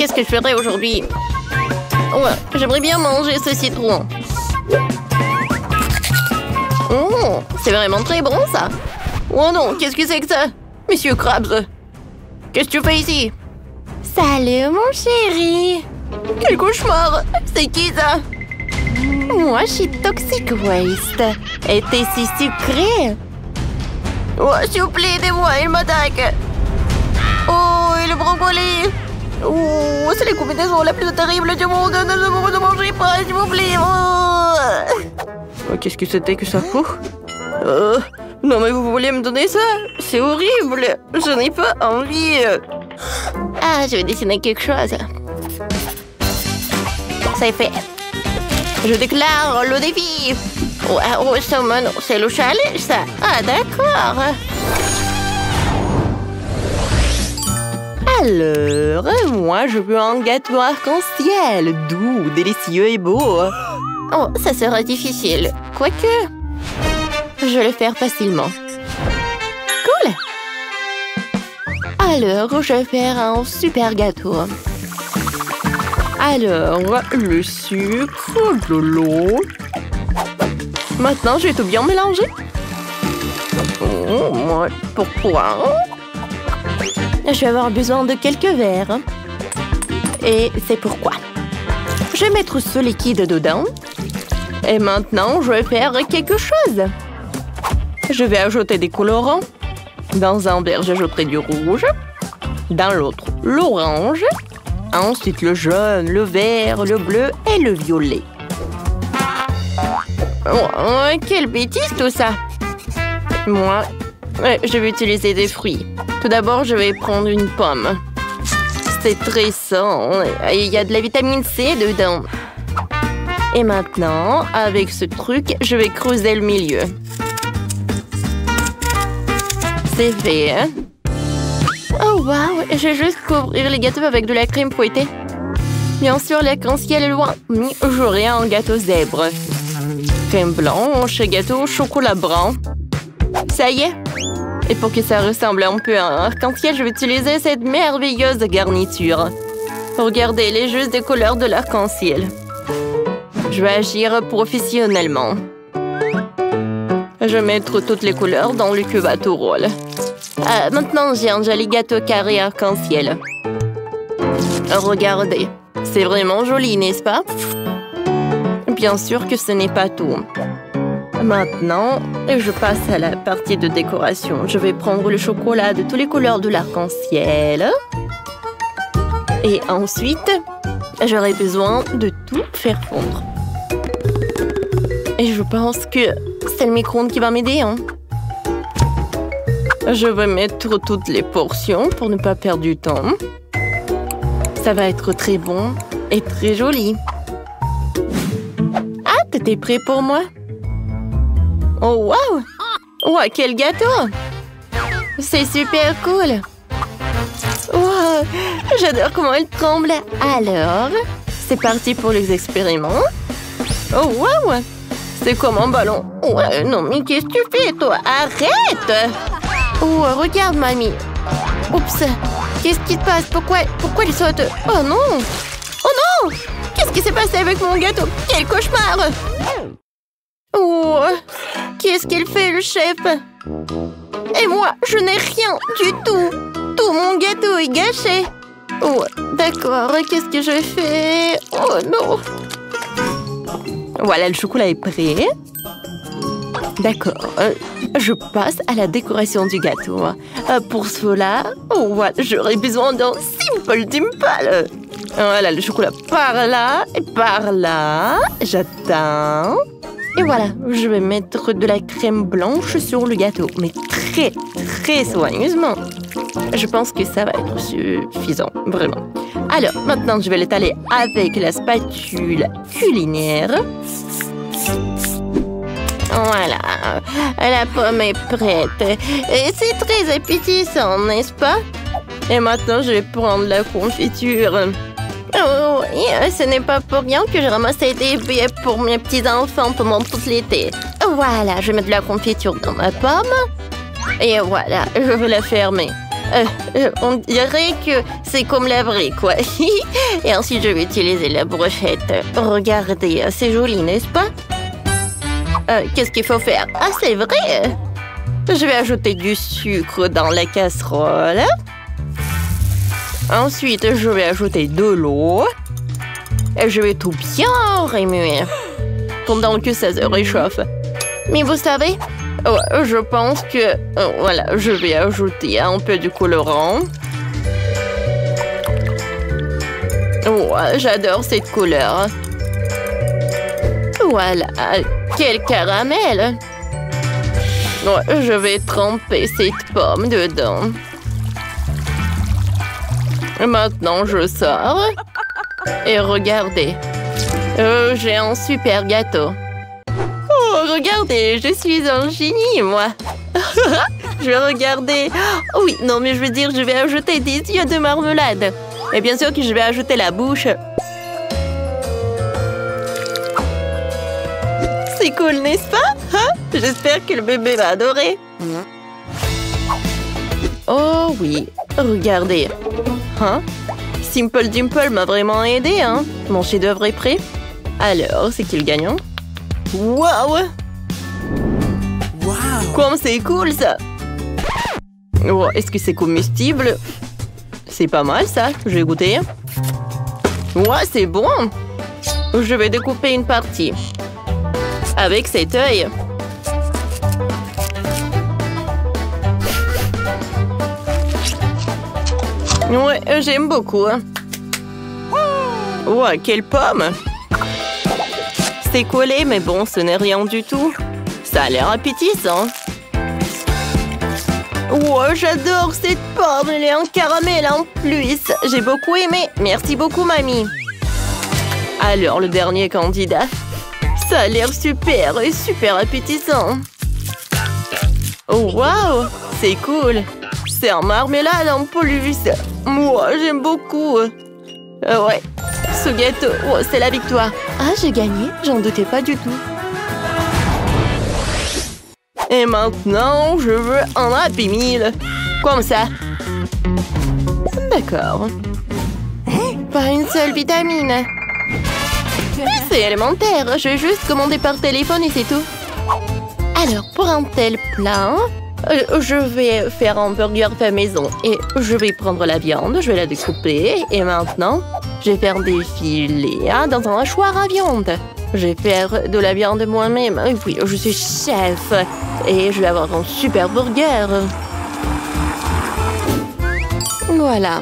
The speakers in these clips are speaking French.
qu'est-ce que je ferais aujourd'hui? Ouais, j'aimerais bien manger ce citron. Oh, c'est vraiment très bon, ça. Oh non, qu'est-ce que c'est que ça? Monsieur Krabs, qu'est-ce que tu fais ici? Salut, mon chéri. Quel cauchemar! C'est qui, ça? Moi, je suis Toxic Waste. Et t'es si sucré. Oh, s'il vous plaît, aidez-moi, il m'attaque. Oh, et le brocoli. Oh, c'est la combinaison la plus terrible du monde. Ne mangez pas, s'il vous plaît. Oh, qu'est-ce que c'était que ça? Non, mais vous voulez me donner ça? C'est horrible. Je n'ai pas envie. Ah, je vais dessiner quelque chose. C'est fait. Je déclare le défi. Oh, c'est le chalet, ça. Ah, d'accord. Alors, moi, je veux un gâteau arc-en-ciel, doux, délicieux et beau. Oh, ça sera difficile. Quoique, je vais le faire facilement. Cool. Alors, je vais faire un super gâteau. Alors, le sucre, de l'eau. Maintenant, je vais tout bien mélanger. Oh, pourquoi? Je vais avoir besoin de quelques verres. Et c'est pourquoi. Je vais mettre ce liquide dedans. Et maintenant, je vais faire quelque chose. Je vais ajouter des colorants. Dans un verre, j'ajouterai du rouge. Dans l'autre, l'orange. Ensuite, le jaune, le vert, le bleu et le violet. Oh, quelle bêtise tout ça! Moi, je vais utiliser des fruits. Tout d'abord, je vais prendre une pomme. C'est très sain. Il y a de la vitamine C dedans. Et maintenant, avec ce truc, je vais creuser le milieu. C'est fait, hein? Oh, waouh! Je vais juste couvrir les gâteaux avec de la crème fouettée. Bien sûr, l'arc-en-ciel est loin. Mais j'aurai un gâteau zèbre. Crème blanche, gâteau au chocolat brun. Ça y est. Et pour que ça ressemble un peu à un arc-en-ciel, je vais utiliser cette merveilleuse garniture. Regardez, elle est juste des couleurs de l'arc-en-ciel. Je vais agir professionnellement. Je vais mettre toutes les couleurs dans le cube à tout rôle. Maintenant, j'ai un joli gâteau carré arc-en-ciel. Regardez, c'est vraiment joli, n'est-ce pas? Bien sûr que ce n'est pas tout. Maintenant, je passe à la partie de décoration. Je vais prendre le chocolat de toutes les couleurs de l'arc-en-ciel. Et ensuite, j'aurai besoin de tout faire fondre. Et je pense que c'est le micro-ondes qui va m'aider, hein? Je vais mettre toutes les portions pour ne pas perdre du temps. Ça va être très bon et très joli. Ah, t'étais prêt pour moi? Oh, waouh! Wow, quel gâteau! C'est super cool! Wow, j'adore comment elle tremble! Alors, c'est parti pour les expériments. Oh, waouh! C'est comme un ballon. Ouais, non, mais qu'est-ce que tu fais, toi? Arrête! Oh, regarde, mamie. Oups! Qu'est-ce qui te passe? Pourquoi il saute? Oh non! Oh non! Qu'est-ce qui s'est passé avec mon gâteau? Quel cauchemar! Oh! Qu'est-ce qu'elle fait, le chef? Et moi, je n'ai rien du tout! Tout mon gâteau est gâché! Oh, d'accord, qu'est-ce que je fais? Oh non! Voilà, le chocolat est prêt. D'accord, je passe à la décoration du gâteau. Pour cela, oh, voilà, j'aurais besoin d'un simple dimple. Voilà, le chocolat par là et par là. J'attends. Et voilà, je vais mettre de la crème blanche sur le gâteau, mais très, très soigneusement. Je pense que ça va être suffisant, vraiment. Alors, maintenant, je vais l'étaler avec la spatule culinaire. Voilà, la pomme est prête. Et c'est très appétissant, n'est-ce pas? Et maintenant, je vais prendre la confiture. Oh, et ce n'est pas pour rien que j'ai ramassé des billets pour mes petits-enfants pendant tout l'été. Voilà, je vais mettre de la confiture dans ma pomme. Et voilà, je vais la fermer. On dirait que c'est comme la vraie, quoi. Et ensuite, je vais utiliser la brochette. Regardez, c'est joli, n'est-ce pas? Qu'est-ce qu'il faut faire? Ah, c'est vrai! Je vais ajouter du sucre dans la casserole. Ensuite, je vais ajouter de l'eau. Et je vais tout bien remuer pendant que ça se réchauffe. Mais vous savez, je pense que... voilà, je vais ajouter un peu de colorant. J'adore cette couleur. Voilà, quel caramel! Je vais tremper cette pomme dedans. Maintenant, je sors. Et regardez, j'ai un super gâteau. Oh, regardez, je suis un génie, moi. Je vais regarder. Oh, oui, non, mais je veux dire, je vais ajouter des yeux de marmelade. Et bien sûr que je vais ajouter la bouche. C'est cool, n'est-ce pas? Hein? J'espère que le bébé va adorer. Oh oui, regardez. Hein? Simple Dimple m'a vraiment aidé, hein? Mon chef-d'œuvre est prêt. Alors, c'est qui le gagnant? Waouh! Comme c'est cool, ça! Oh, est-ce que c'est comestible? C'est pas mal, ça. Je vais goûter. Ouais, c'est bon! Je vais découper une partie. Avec cet œil. Ouais, j'aime beaucoup. Ouah, quelle pomme! C'est collé, mais bon, ce n'est rien du tout. Ça a l'air appétissant. Ouah, j'adore cette pomme, elle est en caramel en plus. J'ai beaucoup aimé. Merci beaucoup, mamie. Alors, le dernier candidat. Ça a l'air super et super appétissant. Oh, waouh! C'est cool. C'est en marmelade en plus. Moi, j'aime beaucoup. Ouais, ce gâteau, c'est la victoire. Ah, j'ai gagné, j'en doutais pas du tout. Et maintenant, je veux un Happy Meal. Comme ça. D'accord. Pas une seule vitamine. C'est élémentaire, je vais juste commander par téléphone et c'est tout. Alors, pour un tel plat... je vais faire un burger fait maison et je vais prendre la viande, je vais la découper et maintenant, je vais faire des filets dans un hachoir à viande. Je vais faire de la viande moi-même. Oui, je suis chef et je vais avoir un super burger. Voilà.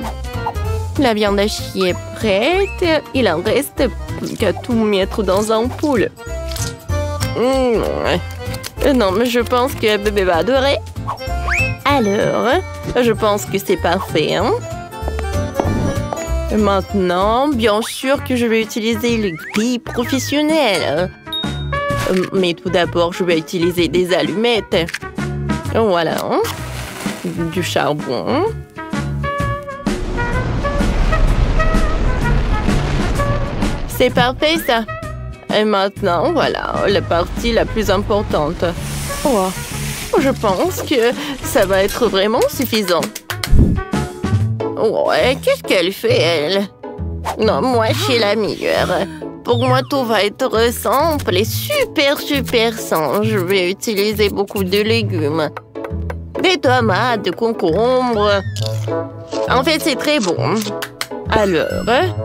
La viande hachée est prête. Il en reste plus qu'à tout mettre dans un poêle. Non, mais je pense que bébé va adorer. Alors, je pense que c'est parfait. Hein? Maintenant, bien sûr que je vais utiliser le grille professionnel. Mais tout d'abord, je vais utiliser des allumettes. Voilà. Du charbon. C'est parfait, ça. Et maintenant, voilà, la partie la plus importante. Oh, je pense que ça va être vraiment suffisant. Ouais, qu'est-ce qu'elle fait, elle? Non, moi, je suis la meilleure. Pour moi, tout va être simple et super simple. Je vais utiliser beaucoup de légumes. Des tomates, des concombres. En fait, c'est très bon. Alors,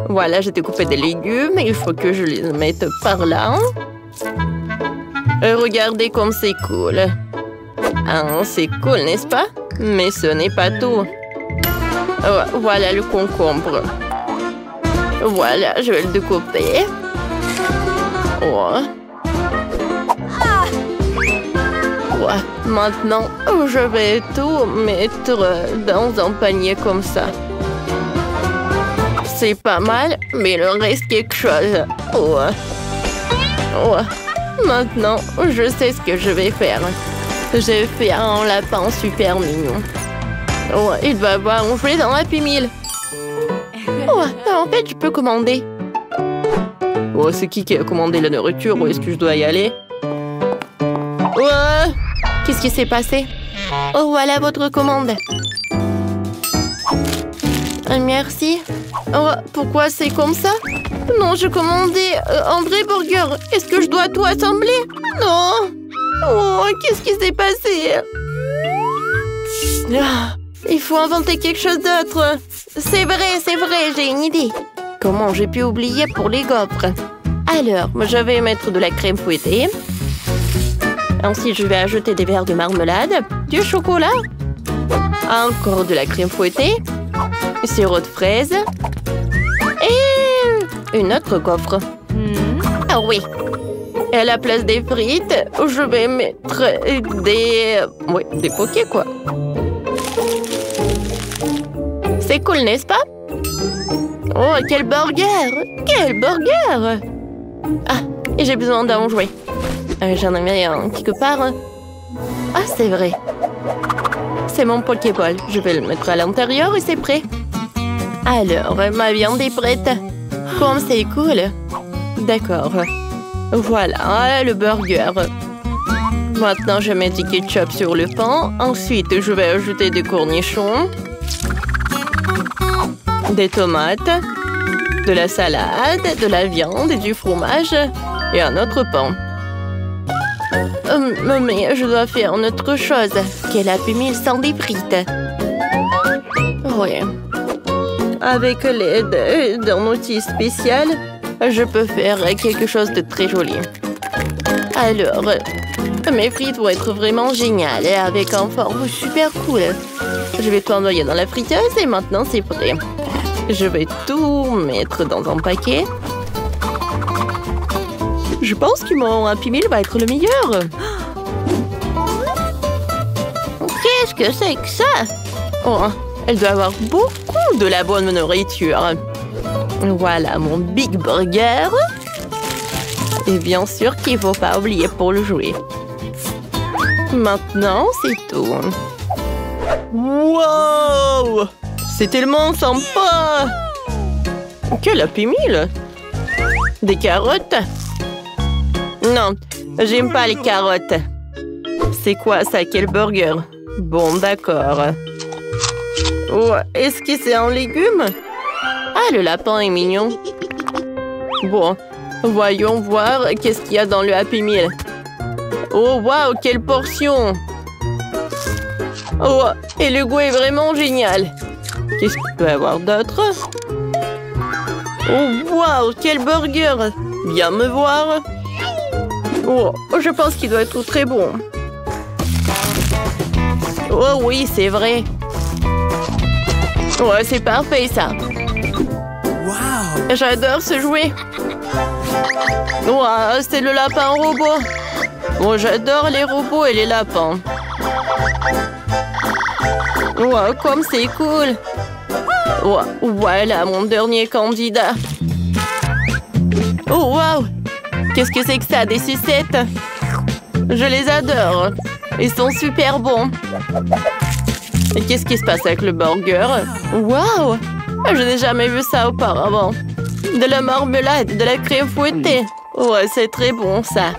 voilà, j'ai découpé des légumes. Il faut que je les mette par là. Regardez comme c'est cool. C'est cool, n'est-ce pas? Mais ce n'est pas tout. Voilà le concombre. Voilà, je vais le découper. Maintenant, je vais tout mettre dans un panier comme ça. C'est pas mal, mais il reste quelque chose. Maintenant, je sais ce que je vais faire. J'ai fait un lapin super mignon. Il va avoir un jouet dans Happy Meal. En fait, je peux commander. C'est qui a commandé la nourriture? Où est-ce que je dois y aller? Qu'est-ce qui s'est passé? Voilà votre commande. Merci. Oh, pourquoi c'est comme ça? Non, je commandais un vrai burger. Est-ce que je dois tout assembler? Non. Oh, qu'est-ce qui s'est passé? Ah, il faut inventer quelque chose d'autre. C'est vrai, j'ai une idée. Comment j'ai pu oublier pour les gaufres? Alors, je vais mettre de la crème fouettée. Ensuite, je vais ajouter des verres de marmelade, du chocolat, encore de la crème fouettée, sirop de fraise et une autre gaufre. Ah oui. Et à la place des frites, je vais mettre des pokés, quoi. C'est cool, n'est-ce pas? Oh, quel burger! Quel burger! Ah, et j'ai besoin d'en jouer. J'en avais un quelque part. Ah, c'est vrai. C'est mon Pokéball. Je vais le mettre à l'intérieur et c'est prêt. Alors, ma viande est prête. Comme c'est cool. D'accord. Voilà, le burger. Maintenant, je mets du ketchup sur le pain. Ensuite, je vais ajouter des cornichons, des tomates, de la salade, de la viande et du fromage et un autre pain. Mais je dois faire une autre chose. Quelle Happy Meal sans des frites? Oui. Avec l'aide d'un outil spécial, je peux faire quelque chose de très joli. Alors, mes frites vont être vraiment géniales et avec un forme super cool. Je vais tout envoyer dans la friteuse et maintenant c'est prêt. Je vais tout mettre dans un paquet. Je pense que mon Happy Meal va être le meilleur. Qu'est-ce que c'est que ça? Oh, elle doit avoir beaucoup de la bonne nourriture. Voilà mon Big Burger. Et bien sûr qu'il ne faut pas oublier pour le jouer. Maintenant, c'est tout. Wow! C'est tellement sympa! Quel Happy Meal! Des carottes? Non, j'aime pas les carottes. C'est quoi ça? Quel burger? Bon, d'accord. Oh, est-ce que c'est un légume? Ah, le lapin est mignon. Bon, voyons voir qu'est-ce qu'il y a dans le Happy Meal. Oh, waouh, quelle portion! Oh, et le goût est vraiment génial. Qu'est-ce qu'il peut y avoir d'autre? Oh, waouh, quel burger! Viens me voir. Oh, je pense qu'il doit être très bon. Oh oui, c'est vrai. Ouais, c'est parfait, ça. Wow. J'adore ce jouet. Wow, c'est le lapin robot. Oh, j'adore les robots et les lapins. Wow, comme c'est cool. Wow, voilà mon dernier candidat. Oh, wow. Qu'est-ce que c'est que ça, des sucettes? Je les adore. Ils sont super bons. Et qu'est-ce qui se passe avec le burger? Waouh! Je n'ai jamais vu ça auparavant. De la marmelade, de la crème fouettée. Ouais, c'est très bon, ça.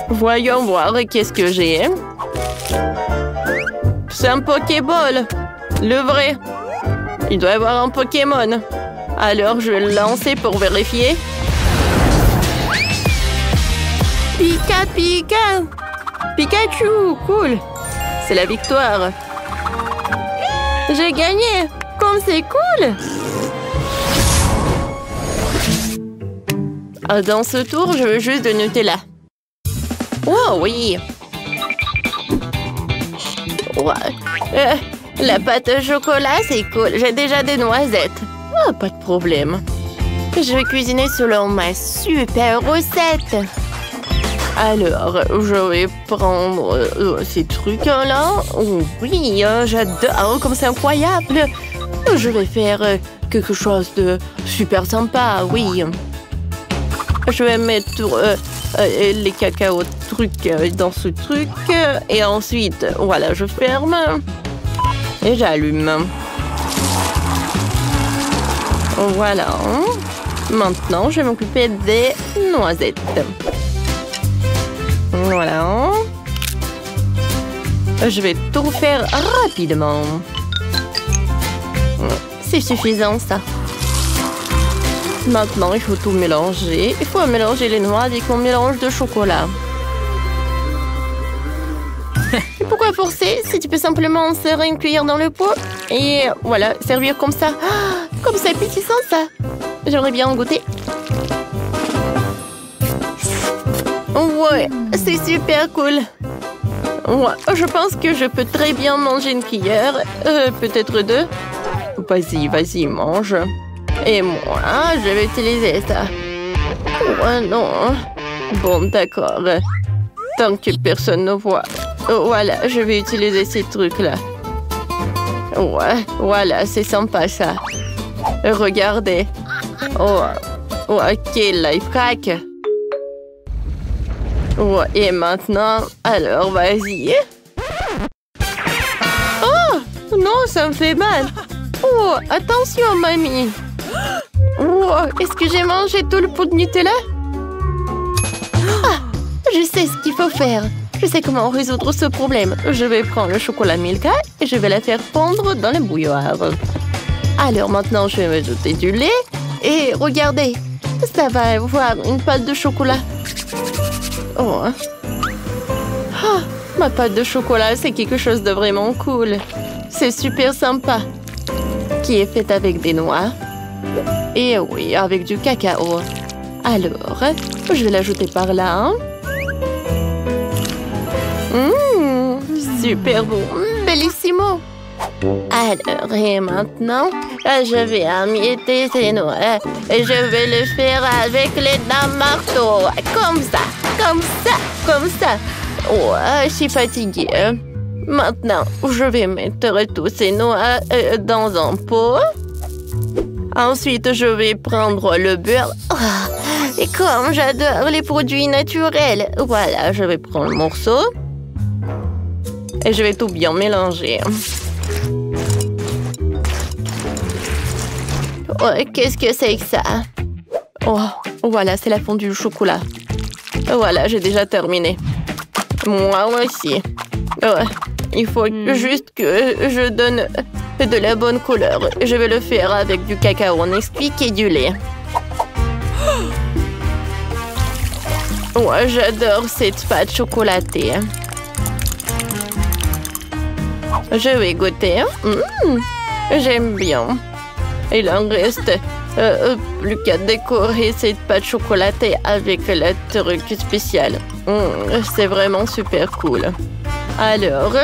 Voyons voir qu'est-ce que j'ai. C'est un Pokéball. Le vrai. Il doit y avoir un Pokémon. Alors, je vais le lancer pour vérifier. Pika, Pika! Pikachu! Cool! C'est la victoire! J'ai gagné! Comme c'est cool! Dans ce tour, je veux juste de Nutella. Oh oui! Ouais. La pâte au chocolat, c'est cool. J'ai déjà des noisettes. Oh, pas de problème. Je vais cuisiner selon ma super recette. Alors, je vais prendre ces trucs-là. Oh, oui, j'adore. Oh, comme c'est incroyable. Je vais faire quelque chose de super sympa, oui. Je vais mettre les cacao trucs dans ce truc. Et ensuite, voilà, je ferme. Et j'allume. Voilà. Maintenant, je vais m'occuper des noisettes. Voilà. Je vais tout faire rapidement. C'est suffisant, ça. Maintenant, il faut tout mélanger. Il faut mélanger les noix avec mon mélange de chocolat. Et pourquoi forcer si tu peux simplement insérer une cuillère dans le pot et voilà, servir comme ça. Ah, comme c'est appétissant, ça. J'aimerais bien en goûter. Ouais, c'est super cool. Ouais, je pense que je peux très bien manger une cuillère. Peut-être deux. Vas-y, vas-y, mange. Et moi, je vais utiliser ça. Ouais, non. Bon, d'accord. Tant que personne ne voit. Voilà, je vais utiliser ces trucs-là. Ouais, voilà, c'est sympa, ça. Regardez. Oh, quel life hack. Ouais, et maintenant, alors, vas-y. Oh, non, ça me fait mal. Oh, attention, mamie. Oh, est-ce que j'ai mangé tout le pot de Nutella? Ah, je sais ce qu'il faut faire. Je sais comment résoudre ce problème. Je vais prendre le chocolat Milka et je vais la faire fondre dans le bouilloire. Alors maintenant, je vais ajouter du lait. Et regardez, ça va avoir une pâte de chocolat. Oh. Ah, ma pâte de chocolat, c'est quelque chose de vraiment cool. C'est super sympa. Qui est faite avec des noix. Et oui, avec du cacao. Alors, je vais l'ajouter par là. Super bon. Bellissimo. Alors, et maintenant, je vais emietter ces noix. Et je vais le faire avec les dents marteau. Comme ça, comme ça, comme ça. Oh, je suis fatiguée. Maintenant, je vais mettre tous ces noix dans un pot. Ensuite, je vais prendre le beurre. Oh, et comme j'adore les produits naturels. Voilà, je vais prendre le morceau. Et je vais tout bien mélanger. Oh, qu'est-ce que c'est que ça? Oh, voilà, c'est la fondue au chocolat. Voilà, j'ai déjà terminé. Moi aussi. Ouais, il faut juste que je donne de la bonne couleur. Je vais le faire avec du cacao Nesquik et du lait. Ouais, j'adore cette pâte chocolatée. Je vais goûter. J'aime bien. Il en reste plus qu'à décorer cette pâte chocolatée avec le truc spécial. C'est vraiment super cool. Alors,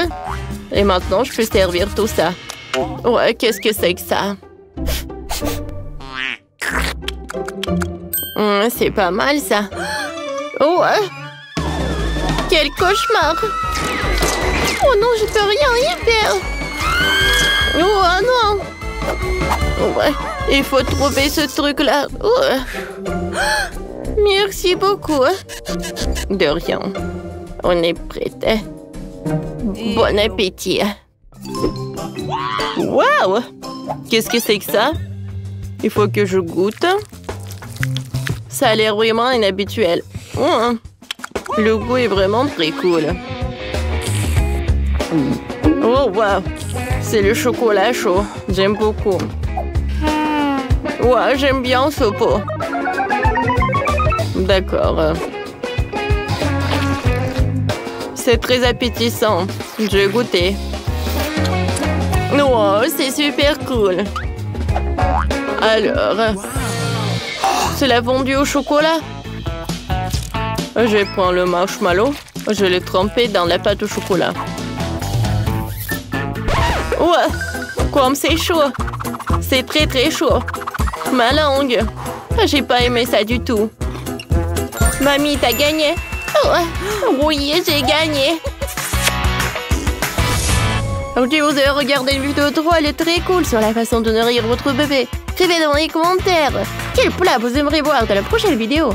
et maintenant, je peux servir tout ça. Ouais, qu'est-ce que c'est que ça? C'est pas mal, ça. Ouais. Quel cauchemar! Oh non, je peux rien y faire. Oh non. Ouais, il faut trouver ce truc-là. Merci beaucoup. De rien. On est prête. Bon appétit. Waouh! Qu'est-ce que c'est que ça? Il faut que je goûte. Ça a l'air vraiment inhabituel. Le goût est vraiment très cool. Oh, wow! C'est le chocolat chaud. J'aime beaucoup. Ouais, j'aime bien ce pot. D'accord. C'est très appétissant. Je vais goûter. Wow, c'est super cool. Alors, c'est la fondue au chocolat. Je vais prendre le marshmallow. Je vais le tremper dans la pâte au chocolat. Ouais, comme c'est chaud. C'est très très chaud. Ma langue. J'ai pas aimé ça du tout. Mamie, t'as gagné? Oui, j'ai gagné. Si vous avez regardé une vidéo drôle et très cool sur la façon de nourrir votre bébé, écrivez dans les commentaires quel plat vous aimeriez voir dans la prochaine vidéo.